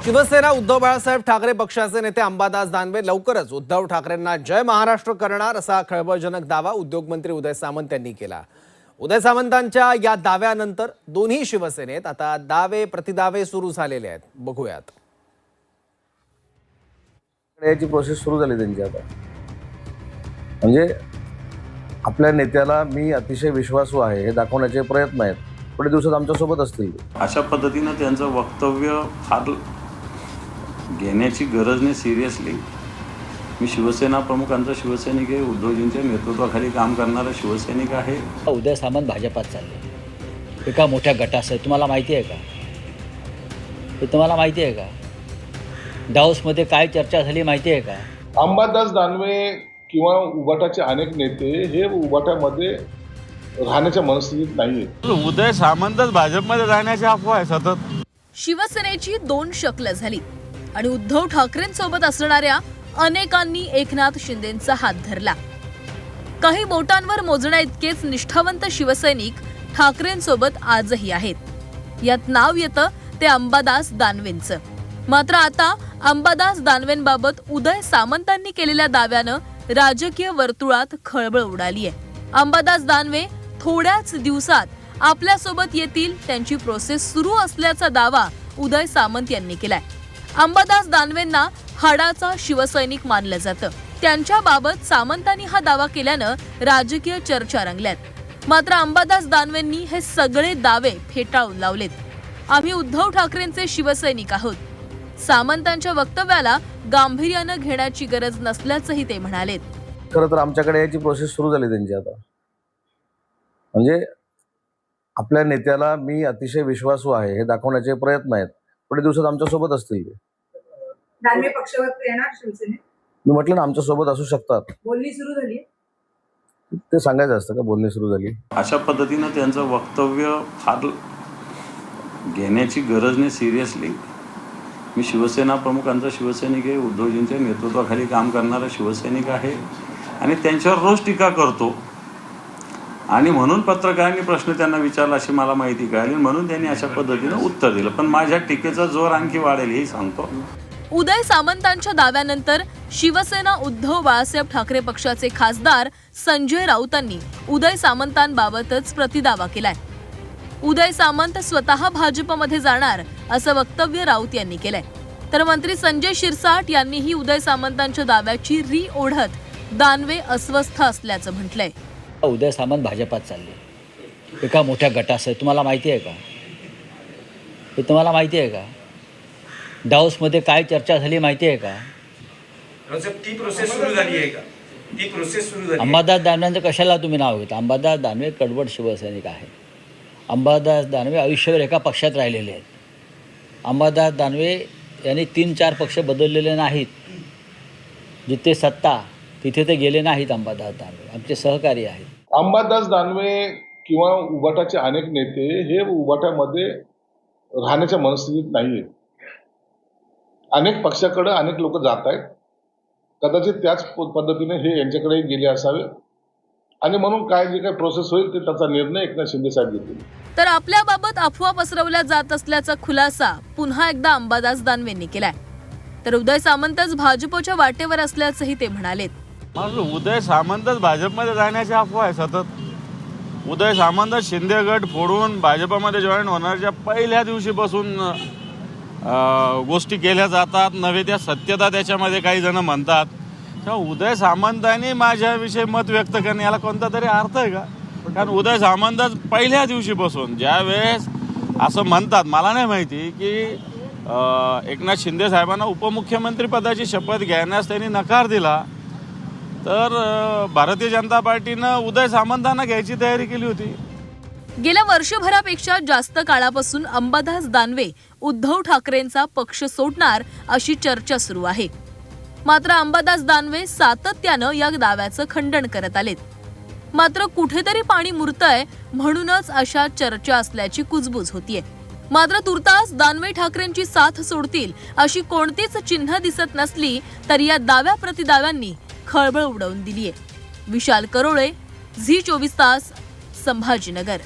शिवसेना उद्धव बाळासाहेब ठाकरे पक्षाचे नेते अंबादास दानवे लवकरच उद्धव ठाकरेंना जय महाराष्ट्र करणार असा खळबळजनक दावा उद्योगमंत्री उदय सामंत यांनी केला। उदय सामंतांच्या या दाव्यानंतर दोन्ही शिवसेनेत आता दावे प्रतिदावे सुरू झालेले आहेत। बघूयात। याची प्रोसेस सुरू झाली त्यांची आता। म्हणजे आपल्या नेत्याला मी अतिशय विश्वासू आहे हे दाखवण्याचे प्रयत्न आहेत। पुढे दिवसात आमच्या सोबत असतील। अशा पद्धतीने त्यांचं वक्तव्य फार घेण्याची गरज नाही सिरियसली। मी शिवसेना प्रमुखांचा शिवसैनिक आहे, उद्धवजींच्या नेतृत्वाखाली काम करणारा शिवसैनिक आहे। उदय सामंत भाजपात चालले एका मोठ्या गटासह, तुम्हाला माहिती आहे का? हे तुम्हाला माहिती आहे का? डाऊसमध्ये काय चर्चा झाली माहिती आहे का? अंबादास दानवे किंवा उबाटाचे अनेक नेते हे उबाटामध्ये राहण्याच्या मनस्थितीत नाहीये। उदय सामंतच भाजपमध्ये जाण्याची अफवा आहे सतत। शिवसेनेची दोन शकलं झाली आणि उद्धव ठाकरेंसोबत असणाऱ्या अनेकांनी एकनाथ शिंदेंचा हात धरला। काही बोटांवर मोजण्या इतकेच निष्ठावंत शिवसैनिक ठाकरेंसोबत आजही आहेत। यात नाव येतं ते अंबादास दानवेंचं। मात्र आता अंबादास दानवेंबाबत उदय सामंतांनी केलेल्या दाव्यानं राजकीय वर्तुळात खळबळ उडाली आहे। अंबादास दानवे थोड्याच दिवसात आपल्यासोबत येतील, त्यांची प्रोसेस सुरू असल्याचा दावा उदय सामंत यांनी केलाय। अंबादास दानवेंना हाडाचा शिवसैनिक मानलं जातं। त्यांच्याबाबत सामंतांनी हा दावा केल्यानं राजकीय चर्चा रंगल्यात। मात्र अंबादास दानवेंनी हे सगळे दावे फेटाळून लावलेत। आम्ही उद्धव ठाकरेंचे शिवसैनिक आहोत। सामंतांच्या वक्तव्याला गांभीर्यानं घेण्याची गरज नसल्याचंही ते म्हणालेत। खरं तर आमच्याकडे याची प्रोसेस सुरू झाली त्यांची आता। म्हणजे आपल्या नेत्याला मी अतिशय विश्वासू आहे हे दाखवण्याचे प्रयत्न आहेत। पुढे दिवसात आमच्या सोबत असतील। दानवे पक्षावर येणार शिवसेनेत? मी म्हटलं ना आमच्या सोबत असू शकतात। बोलणी सुरू झाली, ते सांगायचं असतं का बोलणी सुरू झाली? अशा पद्धतीने त्यांचं वक्तव्य फार घेण्याची गरज नाही सिरियसली। मी शिवसेना प्रमुखांचा शिवसैनिक आहे, उद्धवजींच्या नेतृत्वाखाली काम करणारा शिवसैनिक आहे आणि त्यांच्यावर रोज टीका करतो। आणि म्हणून पत्रकारांनी प्रश्न त्यांना विचारला अशी मला माहिती कळाली, म्हणून त्यांनी अशा पद्धतीनं उत्तर दिलं। पण माझ्या टीकेचा जोर आणखी वाढेल हे सांगतो। उदय सामंतांच्या दाव्यानंतर शिवसेना उद्धव बाळासाहेब ठाकरे पक्षाचे खासदार संजय राऊतांनी उदय सामंतांबाबतच प्रतिदावा केलाय। उदय सामंत स्वतः भाजपमध्ये जाणार असं वक्तव्य राऊत यांनी केलंय। तर मंत्री संजय शिरसाट यांनीही उदय सामंतांच्या दाव्याची री ओढत दानवे अस्वस्थ असल्याचं म्हटलंय। उदय सामंत भाजपात चालले एका मोठ्या गटासह, तुम्हाला माहिती आहे का? हे तुम्हाला माहिती आहे का? डाऊसमध्ये काय चर्चा झाली माहिती आहे का? ती प्रोसेस सुरू झाली आहे का? ती प्रोसेस सुरू झाली। अंबादास दानवेंचं कशाला तुम्ही नाव घेता? अंबादास दानवे कडवट शिवसैनिक आहे। अंबादास दानवे आयुष्यभर एका पक्षात राहिलेले आहेत। अंबादास दानवे यांनी 3-4 पक्ष बदललेले नाहीत। जिथे सत्ता तिथे ते गेले नाहीत। अंबादास दानवे आमचे सहकारी आहेत। अंबादास दानवे किंवा उबाटाचे अनेक नेते हे उबाटामध्ये राहण्याच्या मनस्थितीत नाहीये। अनेक पक्षाकडे अनेक लोक जात आहेत। कदाचित त्याच पद्धतीने हे यांच्याकडे गेले असावे आणि म्हणून काय जे काही प्रोसेस होईल ते त्याचा निर्णय एकनाथ शिंदे साहेब घेतील। तर आपल्याबाबत अफवा पसरवल्या जात असल्याचा खुलासा पुन्हा एकदा अंबादास दानवेंनी केलाय। तर उदय सामंतच भाजपच्या वाटेवर असल्याचंही ते म्हणालेत। उदय सामंतच भाजपमध्ये जाण्याची अफवा आहे सतत। उदय सामंत शिंदे गट फोडून भाजपमध्ये जॉईन होणाऱ्या पहिल्या दिवशीपासून गोष्टी केल्या जातात, नव्हे त्या सत्यता त्याच्यामध्ये काही जण म्हणतात। तेव्हा उदय सामंतांनी माझ्याविषयी मत व्यक्त करणे याला कोणता तरी अर्थ आहे का? कारण उदय सामंतच पहिल्या दिवशीपासून ज्या वेळेस असं म्हणतात, मला नाही माहिती की एकनाथ शिंदे साहेबांना उपमुख्यमंत्री पदाची शपथ घेण्यास त्यांनी नकार दिला, तर भारतीय जनता पार्टीनं उदय सामंतांना घ्यायची तयारी केली होती। गेल्या वर्षभरापेक्षा जास्त काळापासून अंबादास दानवे उद्धव ठाकरेंचा पक्ष सोडणार अशी चर्चा सुरू आहे। मात्र अंबादास दानवे सातत्यानं या दाव्याचं खंडन करत आलेत। मात्र कुठेतरी पाणी मुरतंय म्हणूनच अशा चर्चा असल्याची कुजबूज होतीये। मात्र तुर्तास दानवे ठाकरेंची साथ सोडतील अशी कोणतीच चिन्ह दिसत नसली तरी या दाव्या प्रतिदाव्यांनी खळबळ उडवून दिलीये। विशाल करोळे, झी 24 तास, संभाजीनगर।